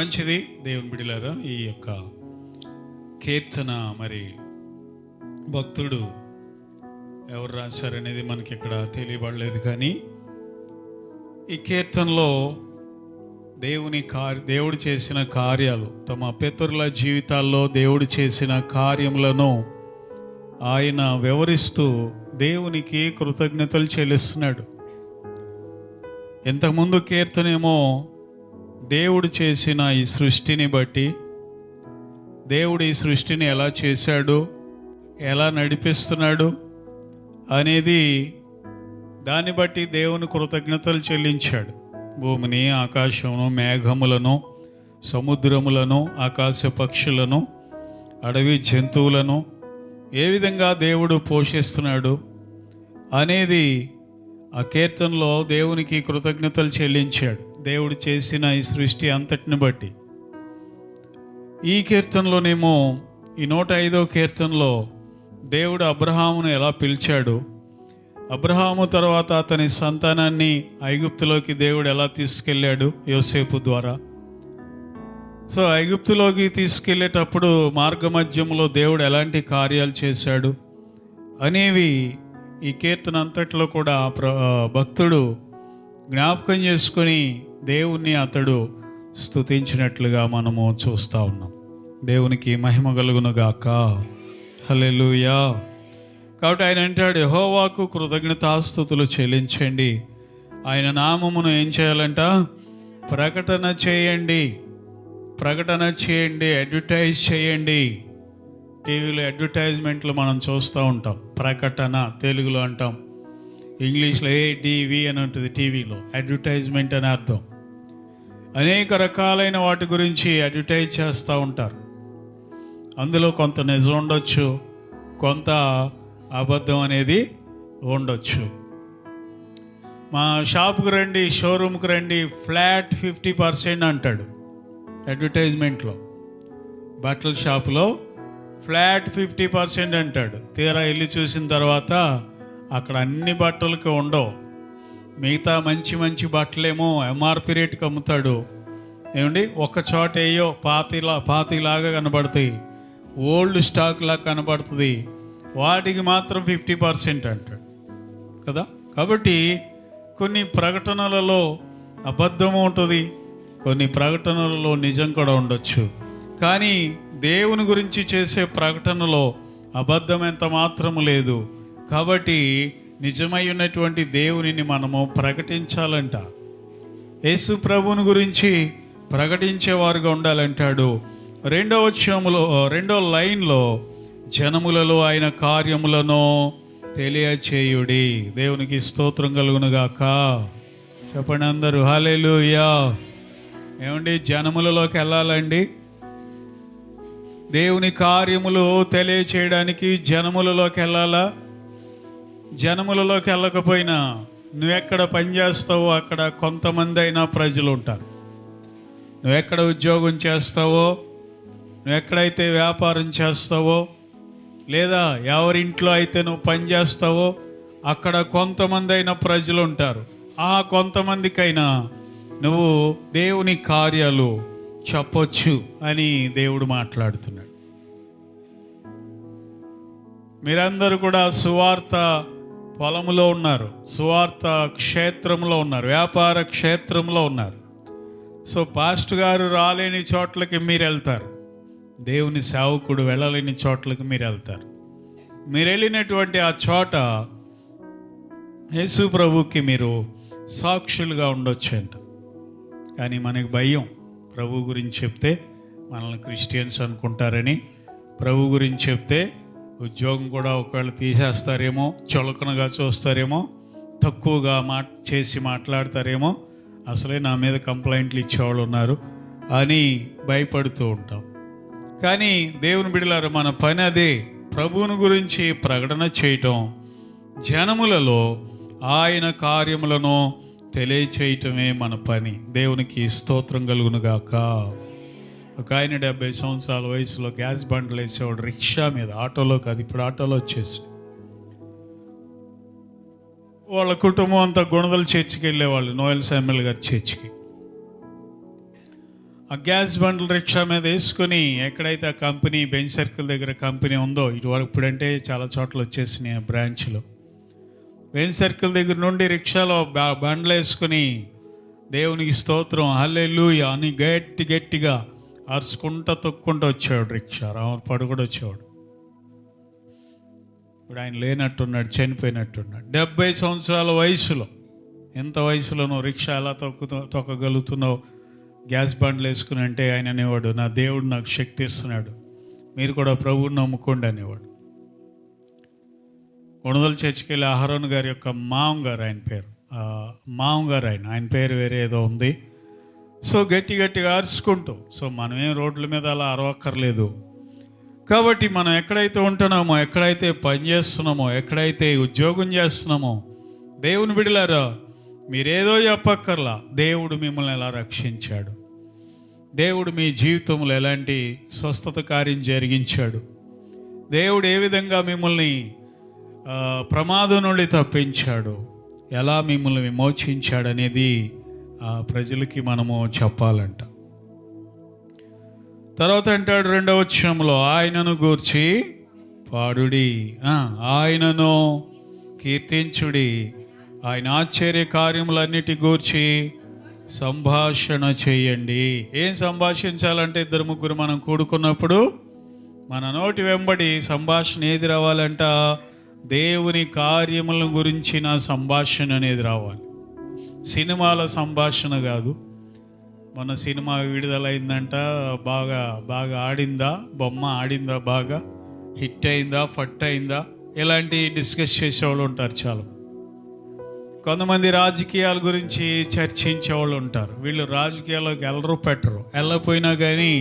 మంచిది దేవుని బిడ్డలారా. ఈ యొక్క కీర్తన మరి భక్తుడు ఎవరు రాశారనేది మనకి ఇక్కడ తెలియబడలేదు, కానీ ఈ కీర్తనలో దేవుడు చేసిన కార్యాలు, తమ పితరుల జీవితాల్లో దేవుడు చేసిన కార్యములను ఆయన వివరిస్తూ దేవునికి కృతజ్ఞతలు చెల్లిస్తున్నాడు. ఇంతకుముందు కీర్తనేమో దేవుడు చేసిన ఈ సృష్టిని బట్టి, దేవుడు ఈ సృష్టిని ఎలా చేశాడు, ఎలా నడిపిస్తున్నాడు అనేది దాన్ని బట్టి దేవుని కృతజ్ఞతలు చెల్లించాడు. భూమిని, ఆకాశమును, మేఘములను, సముద్రములను, ఆకాశ పక్షులను, అడవి జంతువులను ఏ విధంగా దేవుడు పోషిస్తున్నాడు అనేది ఆ కీర్తనలో దేవునికి కృతజ్ఞతలు చెల్లించాడు, దేవుడు చేసిన ఈ సృష్టి అంతటిని బట్టి. ఈ కీర్తనలోనేమో ఈ 105వ కీర్తనలో దేవుడు అబ్రహామును ఎలా పిలిచాడు, అబ్రహాము తర్వాత అతని సంతానాన్ని ఐగుప్తులోకి దేవుడు ఎలా తీసుకెళ్ళాడు యోసేపు ద్వారా. సో ఐగుప్తులోకి తీసుకెళ్ళేటప్పుడు మార్గమధ్యంలో దేవుడు ఎలాంటి కార్యాలు చేశాడు అనేవి ఈ కీర్తన అంతట్లో కూడా భక్తుడు జ్ఞాపకం చేసుకొని దేవుణ్ణి అతడు స్తుతించినట్లుగా మనము చూస్తూ ఉన్నాం. దేవునికి మహిమ కలుగునుగాక. హల్లెలూయా. కాబట్టి ఆయన అంటాడు, యెహోవాకు కృతజ్ఞతాస్తుతులు చెల్లించండి, ఆయన నామమును ఏం చేయాలంట, ప్రకటన చేయండి, అడ్వర్టైజ్ చేయండి. టీవీలో అడ్వర్టైజ్మెంట్లు మనం చూస్తూ ఉంటాం. ప్రకటన తెలుగులో అంటాం, ఇంగ్లీష్లో ADV అని ఉంటుంది. టీవీలో అడ్వర్టైజ్మెంట్ అని అర్థం. అనేక రకాలైన వాటి గురించి అడ్వర్టైజ్ చేస్తూ ఉంటారు. అందులో కొంత నిజం ఉండొచ్చు, కొంత అబద్ధం అనేది ఉండొచ్చు. మా షాప్కి రండి, షోరూమ్కి రండి, ఫ్లాట్ 50% అంటాడు అడ్వర్టైజ్మెంట్లో. బట్టల షాపులో ఫ్లాట్ 50% అంటాడు. తీరా వెళ్ళి చూసిన తర్వాత అక్కడ అన్ని బట్టలకి ఉండవు. మిగతా మంచి మంచి బట్టలేమో MRP రేటుకి అమ్ముతాడు. ఏమండి, ఒక చోట ఏయో పాతిలాగా కనబడతాయి, ఓల్డ్ స్టాక్ లాగా కనబడుతుంది, వాటికి మాత్రం 50% అంటాడు కదా. కాబట్టి కొన్ని ప్రకటనలలో అబద్ధం ఉంటుంది, కొన్ని ప్రకటనలలో నిజం కూడా ఉండొచ్చు. కానీ దేవుని గురించి చేసే ప్రకటనలో అబద్ధం ఎంత మాత్రము లేదు. కాబట్టి నిజమై ఉన్నటువంటి దేవునిని మనము ప్రకటించాలంట. యేసు ప్రభువుని గురించి ప్రకటించేవారుగా ఉండాలంటాడు. 2వ లైన్లో జనములలో ఆయన కార్యములను తెలియచేయుడి. దేవునికి స్తోత్రం కలుగునుగాక. చెప్పండి అందరూ హల్లెలూయా. ఏమండి, జనములలోకి వెళ్ళాలండి, దేవుని కార్యములు తెలియచేయడానికి జనములలోకి వెళ్ళాలా? జనములలోకి వెళ్ళకపోయినా నువ్వెక్కడ పనిచేస్తావో అక్కడ కొంతమంది అయినా ప్రజలు ఉంటారు. నువ్వెక్కడ ఉద్యోగం చేస్తావో, నువ్వెక్కడైతే వ్యాపారం చేస్తావో, లేదా ఎవరింట్లో అయితే నువ్వు పని చేస్తావో అక్కడ కొంతమంది అయినా ప్రజలు ఉంటారు. ఆ కొంతమందికైనా నువ్వు దేవుని కార్యాలు చెప్పొచ్చు అని దేవుడు మాట్లాడుతున్నాడు. మీరందరూ కూడా సువార్త పొలములో ఉన్నారు, సువార్త క్షేత్రంలో ఉన్నారు, వ్యాపార క్షేత్రంలో ఉన్నారు. సో పాస్టర్ గారు రాలేని చోట్లకి మీరు వెళ్తారు, దేవుని సేవకుడు వెళ్ళలేని చోట్లకి మీరు వెళ్తారు. మీరు వెళ్ళినటువంటి ఆ చోట యేసు ప్రభువుకి మీరు సాక్షులుగా ఉండొచ్చు అంట. కానీ మనకి భయం, ప్రభు గురించి చెప్తే మనల్ని క్రిస్టియన్స్ అనుకుంటారని, ప్రభు గురించి చెప్తే ఉద్యోగం కూడా ఒకవేళ తీసేస్తారేమో, చులకనగా చూస్తారేమో, తక్కువగా చేసి మాట్లాడతారేమో, అసలే నా మీద కంప్లైంట్లు ఇచ్చేవాళ్ళు ఉన్నారు అని భయపడుతూ ఉంటాం. కానీ దేవుని బిడ్డలారా, మన పని అదే, ప్రభువుని గురించి ప్రకటన చేయటం, జనములలో ఆయన కార్యములను తెలియచేయటమే మన పని. దేవునికి స్తోత్రం కలుగునుగాక. ఒక ఆయన 70 సంవత్సరాల వయసులో గ్యాస్ బండ్లు వేసేవాడు, రిక్షా మీద, ఆటోలో కాదు, ఇప్పుడు ఆటోలో వచ్చేసి. వాళ్ళ కుటుంబం అంతా గుణదల చర్చికి వెళ్ళేవాళ్ళు, నోయల్ శామ్యుల్ గారి చర్చికి. ఆ గ్యాస్ బండ్ల రిక్షా మీద వేసుకొని ఎక్కడైతే ఆ కంపెనీ బెంచ్ సర్కిల్ దగ్గర కంపెనీ ఉందో ఇటువరకు, ఇప్పుడంటే చాలా చోట్ల వచ్చేసినాయి ఆ బ్రాంచ్లో, బెంచ్ సర్కిల్ దగ్గర నుండి రిక్షాలో బండ్లు వేసుకుని దేవునికి స్తోత్రం హల్లెలూయా అని గట్టిగా అరుచుకుంటా తొక్కుంటూ వచ్చాడు రిక్షా. రామర్పాడు కూడా వచ్చేవాడు. ఇప్పుడు ఆయన లేనట్టున్నాడు, చనిపోయినట్టున్నాడు. 70 సంవత్సరాల వయసులో, ఎంత వయసులో నువ్వు రిక్షా ఎలా తొక్కగలుగుతున్నావు గ్యాస్ బండ్లు వేసుకుని అంటే ఆయన అనేవాడు, నా దేవుడు నాకు శక్తి ఇస్తున్నాడు, మీరు కూడా ప్రభువుని నమ్ముకోండి అనేవాడు. కొణదల చర్చికి వెళ్ళి అహరోన్ గారి యొక్క మామగారు, ఆయన పేరు మామగారు, ఆయన పేరు వేరే ఏదో ఉంది. సో గట్టిగా అరుచుకుంటూ, సో మనమేం రోడ్ల మీద అలా అరవక్కర్లేదు. కాబట్టి మనం ఎక్కడైతే ఉంటున్నామో, ఎక్కడైతే పని చేస్తున్నామో, ఎక్కడైతే ఉద్యోగం చేస్తున్నామో, దేవుని బిడ్డలారా మీరేదో చెప్పక్కర్లా, దేవుడు మిమ్మల్ని ఎలా రక్షించాడు, దేవుడు మీ జీవితంలో ఎలాంటి స్వస్థత కార్యం జరిగించాడు, దేవుడు ఏ విధంగా మిమ్మల్ని ప్రమాదం నుండి తప్పించాడు, ఎలా మిమ్మల్ని విమోచించాడు అనేది ప్రజలకి మనము చెప్పాలంట. తర్వాత అంటాడు 2వ వచనంలో, ఆయనను గూర్చి పాడుడి, ఆయనను కీర్తించుడి, ఆయన ఆశ్చర్య కార్యములన్నిటి గూర్చి సంభాషణ చేయండి. ఏం సంభాషించాలంటే 2-3 మనం కూడుకున్నప్పుడు మన నోటి వెంబడి సంభాషణ ఏది రావాలంట, దేవుని కార్యముల గురించిన సంభాషణ అనేది రావాలి. సినిమాల సంభాషణ కాదు. మన సినిమా విడుదలైందంట, బాగా ఆడిందా, బొమ్మ ఆడిందా, బాగా హిట్ అయిందా, ఫట్ అయిందా, ఇలాంటి డిస్కస్ చేసేవాళ్ళు ఉంటారు చాలా. కొంతమంది రాజకీయాల గురించి చర్చించేవాళ్ళు ఉంటారు. వీళ్ళు రాజకీయాల్లోకి వెళ్ళపోయినా కానీ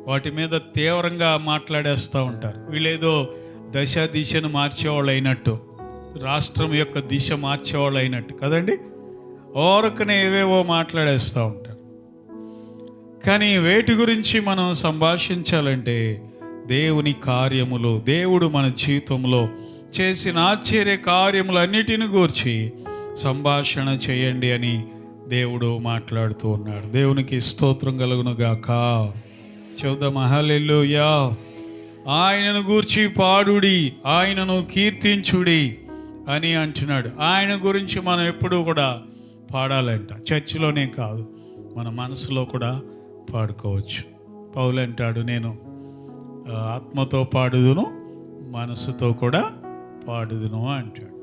వాటి మీద తీవ్రంగా మాట్లాడేస్తూ ఉంటారు. వీళ్ళేదో దిశను మార్చేవాళ్ళు అయినట్టు, రాష్ట్రం యొక్క దిశ మార్చేవాళ్ళు అయినట్టు కదండి. ఓరకనే ఏవేవో మాట్లాడేస్తూ ఉంటారు. కానీ వేటి గురించి మనం సంభాషించాలంటే దేవుని కార్యములు, దేవుడు మన జీవితంలో చేసిన ఆశ్చర్య కార్యములన్నిటిని గూర్చి సంభాషణ చేయండి అని దేవుడు మాట్లాడుతూ ఉన్నాడు. దేవునికి స్తోత్రం కలుగును గాక. చెబుదాం హల్లెలూయా. ఆయనను గూర్చి పాడుడి, ఆయనను కీర్తించుడి అని అంటున్నాడు. ఆయన గురించి మనం ఎప్పుడూ కూడా పాడాలంట. చర్చిలోనే కాదు, మన మనసులో కూడా పాడుకోవచ్చు. పౌలు అంటాడు, నేను ఆత్మతో పాడుదును, మనసుతో కూడా పాడుదును అంటాడు.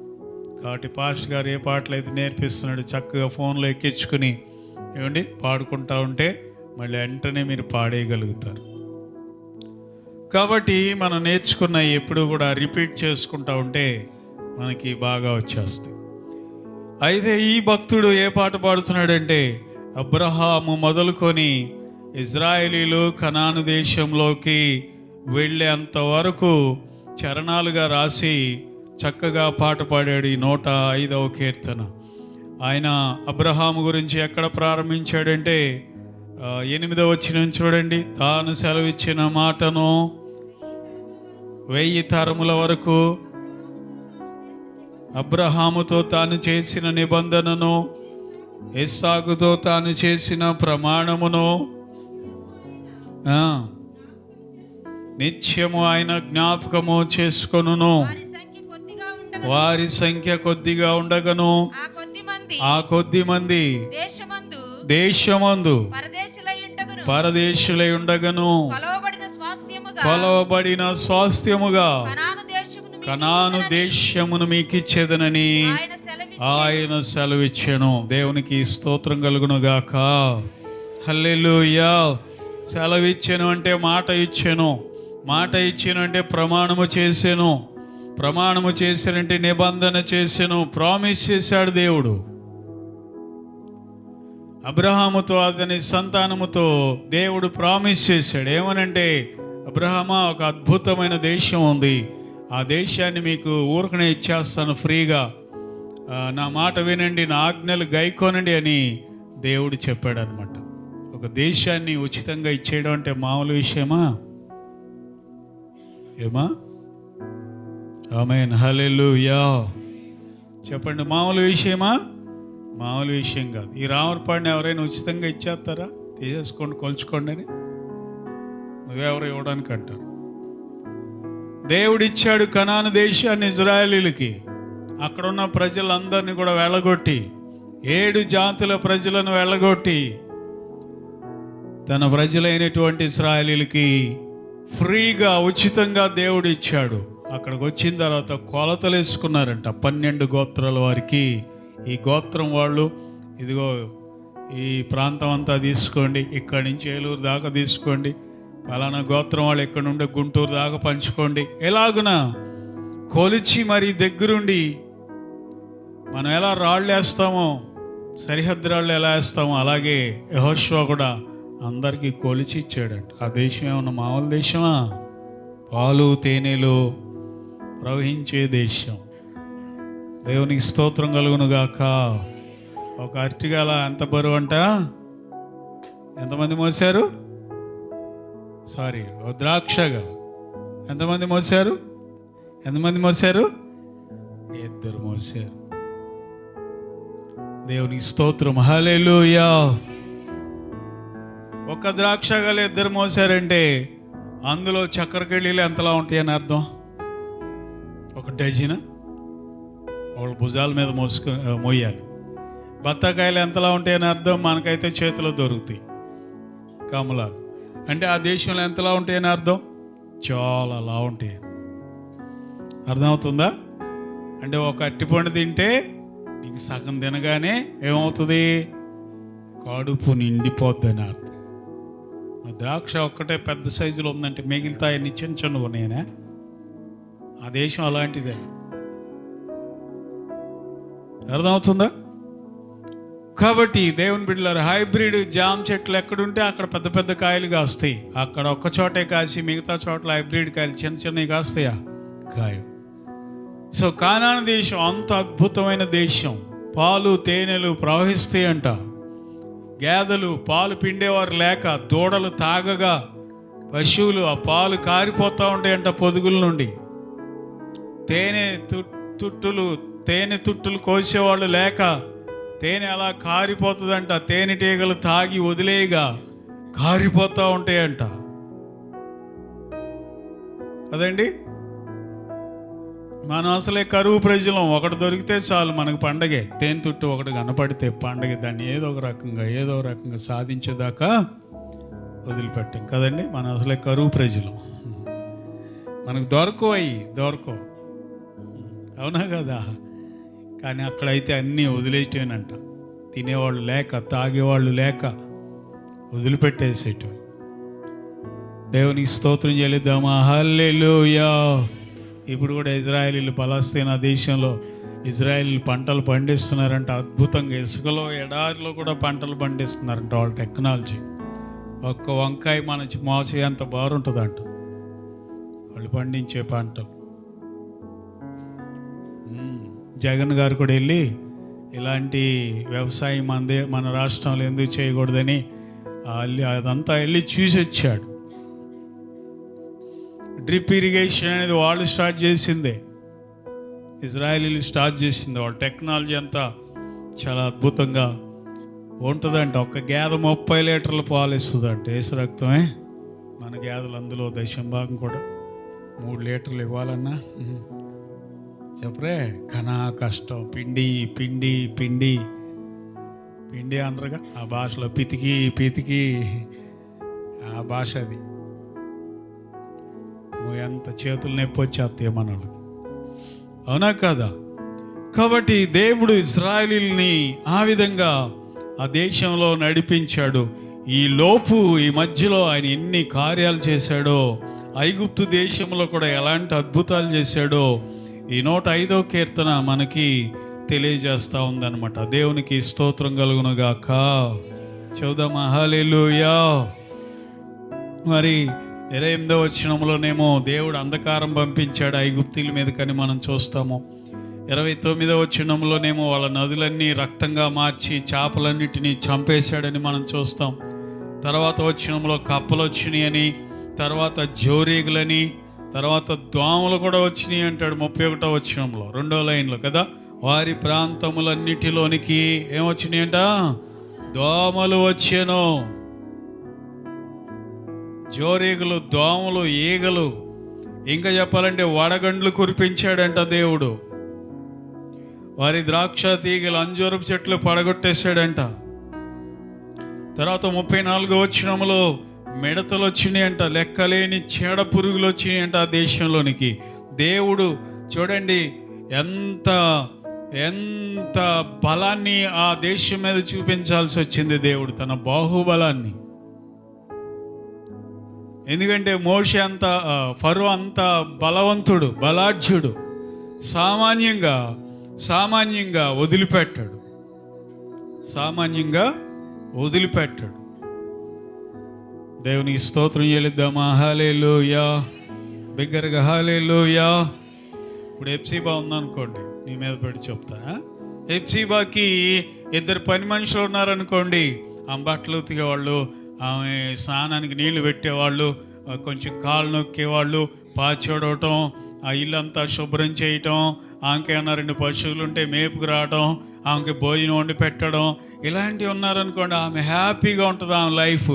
కాబట్టి పాస్టర్ గారు ఏ పాటలు అయితే నేర్పిస్తున్నాడు చక్కగా ఫోన్లో ఎక్కించుకుని ఏమండి పాడుకుంటా ఉంటే మళ్ళీ వెంటనే మీరు పాడేయగలుగుతారు. కాబట్టి మనం నేర్చుకున్న ఎప్పుడు కూడా రిపీట్ చేసుకుంటా ఉంటే మనకి బాగా వచ్చేస్తాయి. అయితే ఈ భక్తుడు ఏ పాట పాడుతున్నాడంటే, అబ్రహాము మొదలుకొని ఇజ్రాయేలీలు కనాను దేశంలోకి వెళ్ళేంత వరకు చరణాలుగా రాసి చక్కగా పాట పాడాడు. ఈ 105వ కీర్తన. ఆయన అబ్రహాము గురించి ఎక్కడ ప్రారంభించాడంటే 8వ వచనం చూడండి. తాను సెలవిచ్చిన మాటను 1000 తరముల వరకు, అబ్రహాముతో తాను చేసిన నిబంధనను, ఇస్సాకుతో తాను చేసిన ప్రమాణమును నిత్యము ఆయన జ్ఞాపకము చేసుకొనును. వారి సంఖ్య కొద్దిగా ఉండగను, ఆ కొద్ది మంది దేశమందు పరదేశులై ఉండగను, కొలవబడిన స్వాస్థ్యముగా కనాను దేశమును మీకిచ్చేదనని ఆయన సెలవిచ్చెను. దేవునికి స్తోత్రం కలుగును గాక. హల్లెలూయా. సెలవిచ్చెను అంటే మాట ఇచ్చెను, మాట ఇచ్చెను అంటే ప్రమాణము చేసెను, ప్రమాణము చేశానంటే నిబంధన చేసెను, ప్రామిస్ చేశాడు దేవుడు. అబ్రహాముతో అతని సంతానముతో దేవుడు ప్రామిస్ చేశాడు. ఏమనంటే, అబ్రహామా, ఒక అద్భుతమైన దేశం ఉంది, ఆ దేశాన్ని మీకు ఊరకనే ఇచ్చేస్తాను ఫ్రీగా, నా మాట వినండి, నా ఆజ్ఞలు గైకోనండి అని దేవుడు చెప్పాడు అనమాట. ఒక దేశాన్ని ఉచితంగా ఇచ్చేయడం అంటే మామూలు విషయమా? ఏమా? ఆమేన్, హల్లెలూయా. చెప్పండి, మామూలు విషయమా? మామూలు విషయం కాదు. ఈ రామర్పాడిని ఎవరైనా ఉచితంగా ఇచ్చేస్తారా? తీసేసుకోండి, కొలుచుకోండి అని నువ్వెవరు ఇవ్వడానికి అంటారు. దేవుడిచ్చాడు కనాను దేశాన్ని ఇజ్రాయేలీలకి. అక్కడున్న ప్రజలందరినీ కూడా వెళ్ళగొట్టి 7 జాతుల ప్రజలను వెళ్ళగొట్టి తన ప్రజలైనటువంటి ఇశ్రాయేలీలకి ఫ్రీగా ఉచితంగా దేవుడు ఇచ్చాడు. అక్కడికి వచ్చిన తర్వాత కొలతలు వేసుకున్నారంట 12 గోత్రాల వారికి. ఈ గోత్రం వాళ్ళు ఇదిగో ఈ ప్రాంతం అంతా తీసుకోండి, ఇక్కడి నుంచి ఏలూరు దాకా తీసుకోండి, పలానా గోత్రం వాళ్ళు ఇక్కడ నుండి గుంటూరు దాకా పంచుకోండి. ఎలాగున కొలిచి మరి దగ్గరుండి మనం ఎలా రాళ్ళు వేస్తామో, సరిహద్దు రాళ్ళు ఎలా వేస్తామో అలాగే యెహోషువ కూడా అందరికీ కొలిచి ఇచ్చాడంట. ఆ దేశం ఏమన్నా మామూలు దేశమా? పాలు తేనెలు ప్రవహించే దేశం. దేవునికి స్తోత్రం కలుగును గాక. ఒక అరటిగల ఎంత బరువు అంట? ఎంతమంది మోసారు? ఓ ద్రాక్షగల ఎంతమంది మోసారు? 2 మోసారు. దేవునికి స్తోత్రం, హల్లెలూయా. ఒక ద్రాక్షగల 2 మోసారంటే అందులో చక్కెరకెళ్ళీలు ఎంతలా ఉంటాయని అర్థం? 1 డజన్ వాళ్ళ భుజాల మీద మోయాలి. బత్తాకాయలు ఎంతలా ఉంటాయని అర్థం? మనకైతే చేతిలో దొరుకుతాయి కమలాలు. అంటే ఆ దేశంలో ఎంతలా ఉంటాయని అర్థం? చాలా లా ఉంటాయి. అర్థమవుతుందా? అంటే ఒక అరటిపండు తింటే నీకు సగం తినగానే ఏమవుతుంది? కడుపు నిండిపోద్దని అర్థం. ద్రాక్ష ఒక్కటే పెద్ద సైజులో ఉందంటే మిగిలితాయన్ని చిన్న చిన్నగా ఉన్నాయనే. ఆ దేశం అలాంటిదే. అర్థమవుతుందా? కాబట్టి దేవుని బిడ్డలారా, హైబ్రిడ్ జామ చెట్లు ఎక్కడుంటే అక్కడ పెద్ద పెద్ద కాయలు కాస్తాయి. అక్కడ ఒక్క చోటే కాసి మిగతా చోట్ల హైబ్రిడ్ కాయలు చిన్న చిన్నవి కాస్తాయా? కాయలు. సో కానాను దేశం అంత అద్భుతమైన దేశం. పాలు తేనెలు ప్రవహిస్తాయి అంట. గేదెలు పాలు పిండేవారు లేక దూడలు తాగగా పశువులు ఆ పాలు కారిపోతూ ఉంటాయంట పొదుగుల నుండి. తేనె తుట్టులు కోసేవాళ్ళు లేక తేనె అలా కారిపోతుందంట. తేనెటీగలు తాగి వదిలేయగా కారిపోతూ ఉంటాయంట కదండి. మనం అసలే కరువు ప్రజలం. ఒకటి దొరికితే చాలు మనకు పండగే. తేనె తుట్టు ఒకటి కనపడితే పండగ. దాన్ని ఏదో ఒక రకంగా సాధించేదాకా వదిలిపెట్టాం కదండి. మనం అసలే కరువు ప్రజలం. మనకు దొరకవు. అవునా కదా? కానీ అక్కడైతే అన్నీ వదిలేసేటేనంట. తినేవాళ్ళు లేక, తాగేవాళ్ళు లేక వదిలిపెట్టేసేటవి. దేవునికి స్తోత్రం చెల్లిద్దామా? హల్లెలూయా. ఇప్పుడు కూడా ఇజ్రాయేలీలు పలస్తీనా దేశంలో ఇజ్రాయేలీలు పంటలు పండిస్తున్నారంట అద్భుతంగా. ఇసుకలో ఎడారిలో కూడా పంటలు పండిస్తున్నారంట. వాళ్ళ టెక్నాలజీ. ఒక్క వంకాయ మన మోచే అంత బారుంటుందంట వాళ్ళు పండించే పంటలు. జగన్ గారు కూడా వెళ్ళి ఇలాంటి వ్యవసాయం మన రాష్ట్రంలో ఎందుకు చేయకూడదని అదంతా వెళ్ళి చూసి వచ్చాడు. డ్రిప్ ఇరిగేషన్ అనేది వాళ్ళు స్టార్ట్ చేసిందే, ఇజ్రాయేలీలు స్టార్ట్ చేసింది. వాళ్ళ టెక్నాలజీ అంతా చాలా అద్భుతంగా ఉంటుందంట. ఒక గేదె 30 లీటర్ల పాలు ఇస్తుందంట. ఏసు రక్తమే. మన గేదెలు అందులో 10% కూడా 3 లీటర్లు ఇవ్వాలన్నా చెప్పరే కనా కష్టం. పిండి పిండి పిండి పిండి అంటారుగా ఆ భాషలో. పితికి ఆ భాష అది. ఎంత చేతులు నొప్పి వచ్చేస్తాయి మనకి. అవునా కదా? కాబట్టి దేవుడు ఇశ్రాయేలీయుల్ని ఆ విధంగా ఆ దేశంలో నడిపించాడు. ఈ మధ్యలో ఆయన ఎన్ని కార్యాలు చేశాడో, ఐగుప్తు దేశంలో కూడా ఎలాంటి అద్భుతాలు చేశాడో ఈ 105వ కీర్తన మనకి తెలియజేస్తూ ఉందన్నమాట. దేవునికి స్తోత్రం కలుగునుగాక. చదువుదామా? హల్లెలూయా. మరి 28వ వచనంలోనేమో దేవుడు అంధకారం పంపించాడు ఐగుప్తీల మీద కని మనం చూస్తాము. 29వ వచనంలోనేమో వాళ్ళ నదులన్నీ రక్తంగా మార్చి చేపలన్నిటినీ చంపేశాడని మనం చూస్తాం. తర్వాత వచనంలో కప్పలు వచ్చినాయి అని, తర్వాత జోరీగులని, తర్వాత దోమలు కూడా వచ్చినాయి అంటాడు 31వ వచనంలో 2వ లైన్లో కదా. వారి ప్రాంతములన్నిటిలోనికి ఏమొచ్చినాయి అంట? దోమలు వచ్చాను. జోరీగలు, దోమలు, ఈగలు, ఇంకా చెప్పాలంటే వడగండ్లు కురిపించాడంట దేవుడు. వారి ద్రాక్ష తీగలు, అంజూరపు చెట్లు పడగొట్టేశాడంట. తర్వాత 34వ వచనంలో మిడతలు వచ్చినాయంట, లెక్కలేని చీడ పురుగులు వచ్చినాయంట ఆ దేశంలోనికి. దేవుడు చూడండి ఎంత ఎంత బలాన్ని ఆ దేశం మీద చూపించాల్సి వచ్చింది దేవుడు, తన బాహుబలాన్ని. ఎందుకంటే మోషే అంత ఫరో అంత బలవంతుడు, బలాఢ్యుడు, సామాన్యంగా వదిలిపెట్టాడు. దేవునికి స్తోత్రం చెల్లిద్దామా? హల్లెలూయా, బిగ్గరగా హల్లెలూయా. ఇప్పుడు హెప్సీబా ఉందనుకోండి, నీ మీద పెట్టి చెప్తా. హెప్సీబాకి 2 పని మనుషులు ఉన్నారనుకోండి. ఆమె బట్టలు ఉతికేవాళ్ళు, ఆమె స్నానానికి నీళ్లు పెట్టేవాళ్ళు, కొంచెం కాళ్ళు నొక్కేవాళ్ళు, పాచోడవటం, ఆ ఇల్లంతా శుభ్రం చేయటం, ఆమెకి ఏమన్నా 2 పశువులు ఉంటే మేపుకు రావడం, ఆమెకి భోజనం వండి పెట్టడం, ఇలాంటివి ఉన్నారనుకోండి. ఆమె హ్యాపీగా ఉంటుంది ఆమె లైఫ్.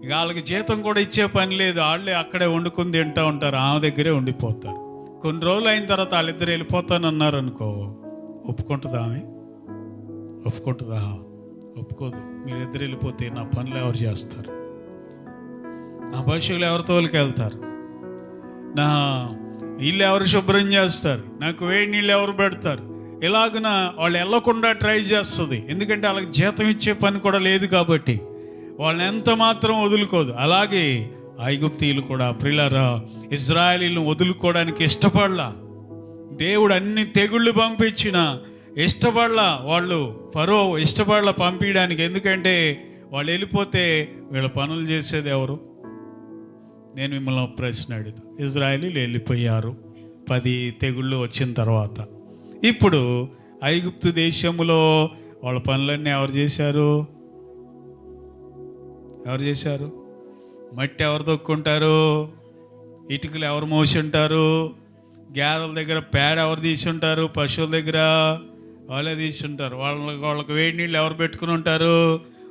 ఇక వాళ్ళకి జీతం కూడా ఇచ్చే పని లేదు, వాళ్ళే అక్కడే వండుకుని తింటూ ఉంటారు, ఆమె దగ్గరే ఉండిపోతారు. కొన్ని రోజులు అయిన తర్వాత వాళ్ళిద్దరు వెళ్ళిపోతానన్నారు అనుకో, ఒప్పుకుంటుందా ఆమె? ఒప్పుకుంటుందా? ఒప్పుకోదు. మీరిద్దరు వెళ్ళిపోతే నా పనులు ఎవరు చేస్తారు? నా పశువులు ఎవరి తోలికి వెళ్తారు? నా ఇల్లు ఎవరు శుభ్రం చేస్తారు? నాకు వేడి నీళ్ళు ఎవరు పెడతారు? ఇలాగున వాళ్ళు వెళ్ళకుండా ట్రై చేస్తుంది. ఎందుకంటే వాళ్ళకి జీతం ఇచ్చే పని కూడా లేదు కాబట్టి వాళ్ళని ఎంత మాత్రం వదులుకోదు. అలాగే ఐగుప్తీయులు కూడా ప్రియులారా ఇజ్రాయేలీలను వదులుకోవడానికి ఇష్టపడలా. దేవుడు అన్ని తెగుళ్ళు పంపించిన ఇష్టపడలా. వాళ్ళు ఫరో ఇష్టపడలా పంపించడానికి. ఎందుకంటే వాళ్ళు వెళ్ళిపోతే వీళ్ళ పనులు చేసేది ఎవరు? నేను మిమ్మల్ని ప్రశ్న అడుగుతా. ఇజ్రాయేలీలు వెళ్ళిపోయారు 10 తెగుళ్ళు వచ్చిన తర్వాత. ఇప్పుడు ఐగుప్తు దేశంలో వాళ్ళ పనులన్నీ ఎవరు చేశారు? మట్టి ఎవరు తొక్కుంటారు? ఇటుకలు ఎవరు మోసి ఉంటారు? గేదెల దగ్గర పేడ ఎవరు తీసి ఉంటారు? పశువుల దగ్గర వాళ్ళే తీసి ఉంటారు. వాళ్ళకి వేడి నీళ్ళు ఎవరు పెట్టుకుని ఉంటారు?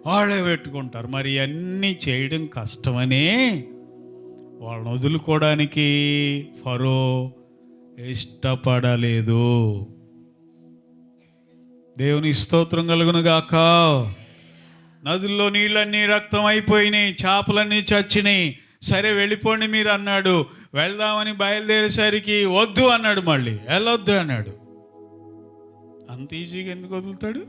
వాళ్ళే పెట్టుకుంటారు. మరి అన్నీ చేయడం కష్టమని వాళ్ళని వదులుకోవడానికి ఫరో ఇష్టపడలేదు. దేవుని స్తోత్రం కలుగును గాక. నదుల్లో నీళ్ళన్నీ రక్తం అయిపోయినాయి, చేపలన్నీ చచ్చినాయి. సరే వెళ్ళిపోండి మీరు అన్నాడు. వెళ్దామని బయలుదేరేసరికి వద్దు అన్నాడు. మళ్ళీ వెళ్ళొద్దు అన్నాడు. అంత ఈజీగా ఎందుకు వదులుతాడు?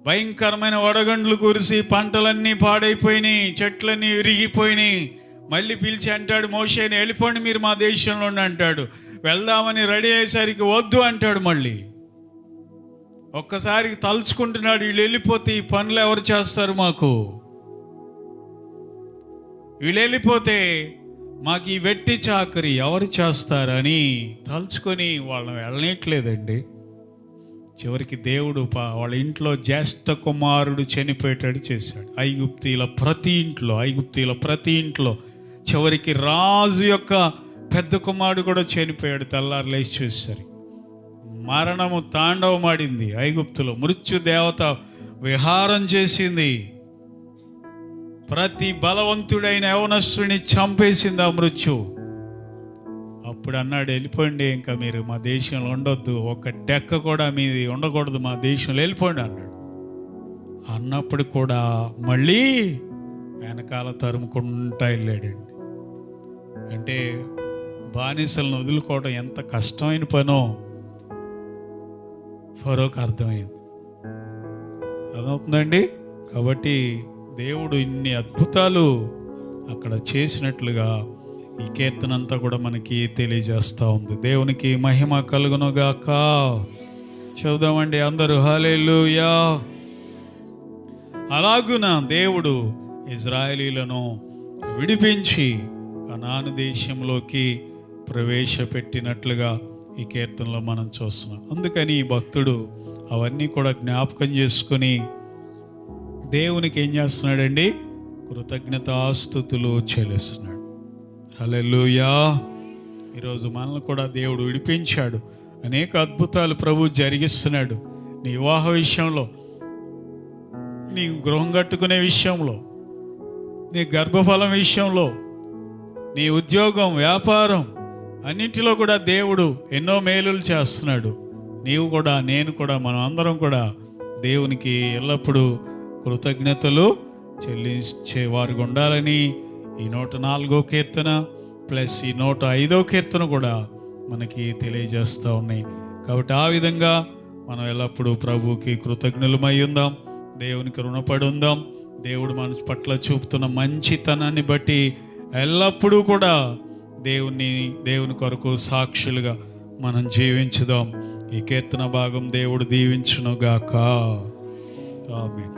భయంకరమైన వడగండ్లు కురిసి పంటలన్నీ పాడైపోయినాయి, చెట్లన్నీ విరిగిపోయినాయి. మళ్ళీ పిలిచి అంటాడు మోషేని, వెళ్ళిపోండి మీరు మా దేశంలో అంటాడు. వెళ్దామని రెడీ అయ్యేసరికి వద్దు అంటాడు. మళ్ళీ ఒక్కసారికి తలుచుకుంటున్నాడు, వీళ్ళు వెళ్ళిపోతే ఈ పనులు ఎవరు చేస్తారు? వీళ్ళు వెళ్ళిపోతే మాకు ఈ వెట్టి చాకరీ ఎవరు చేస్తారని తలుచుకొని వాళ్ళని వెళ్ళనట్లేదండి. చివరికి దేవుడు వాళ్ళ ఇంట్లో జ్యేష్ఠ కుమారుడు చనిపోయేటట్టు చేశాడు. ఐగుప్తీల ప్రతి ఇంట్లో చివరికి రాజు యొక్క పెద్ద కుమారుడు కూడా చనిపోయాడు. తెల్లారు లేచి చూసేసరికి మరణము తాండవమాడింది ఐగుప్తులో. మృత్యు దేవత విహారం చేసింది. ప్రతి బలవంతుడైన యవనస్తుడిని చంపేసింది ఆ మృత్యు. అప్పుడు అన్నాడు, వెళ్ళిపోండి, ఇంకా మీరు మా దేశంలో ఉండొద్దు, ఒక డెక్క కూడా మీది ఉండకూడదు, మా దేశంలో వెళ్ళిపోండి అన్నాడు. అన్నప్పుడు కూడా మళ్ళీ వెనకాల తరుముకుంటా వెళ్ళాడండి. అంటే బానిసలను వదులుకోవడం ఎంత కష్టమైన పనో ఫరోకు అర్థమైంది. అర్థమవుతుందండి. కాబట్టి దేవుడు ఇన్ని అద్భుతాలు అక్కడ చేసినట్లుగా ఈ కీర్తన అంతా కూడా మనకి తెలియజేస్తూ ఉంది. దేవునికి మహిమ కలుగునుగాక. చూద్దామండి అందరూ హల్లెలూయా. అలాగున దేవుడు ఇజ్రాయేలీలను విడిపించి కనాను దేశంలోకి ప్రవేశపెట్టినట్లుగా ఈ కీర్తనలో మనం చూస్తున్నాం. అందుకని ఈ భక్తుడు అవన్నీ కూడా జ్ఞాపకం చేసుకొని దేవునికి ఏం చేస్తున్నాడండి? కృతజ్ఞతాస్తుతులు చెల్లిస్తున్నాడు. హల్లెలూయా. ఈరోజు మనల్ని కూడా దేవుడు విడిపించాడు. అనేక అద్భుతాలు ప్రభు జరిగిస్తున్నాడు. నీ వివాహ విషయంలో, నీ గృహం కట్టుకునే విషయంలో, నీ గర్భఫలం విషయంలో, నీ ఉద్యోగం, వ్యాపారం అన్నింటిలో కూడా దేవుడు ఎన్నో మేలులు చేస్తున్నాడు. నీవు కూడా, నేను కూడా, మనం అందరం కూడా దేవునికి ఎల్లప్పుడూ కృతజ్ఞతలు చెల్లించేవారుగా ఉండాలని ఈ 104వ కీర్తన ప్లస్ ఈ 105వ కీర్తన కూడా మనకి తెలియజేస్తూ ఉన్నాయి. కాబట్టి ఆ విధంగా మనం ఎల్లప్పుడూ ప్రభువుకి కృతజ్ఞులమై ఉందాం, దేవునికి రుణపడి ఉందాం. దేవుడు మన పట్ల చూపుతున్న మంచితనాన్ని బట్టి ఎల్లప్పుడూ కూడా దేవుని కొరకు సాక్షులుగా మనం జీవించుదాం. ఈ కీర్తన భాగం దేవుడు దీవించునుగాక. ఆమేన్.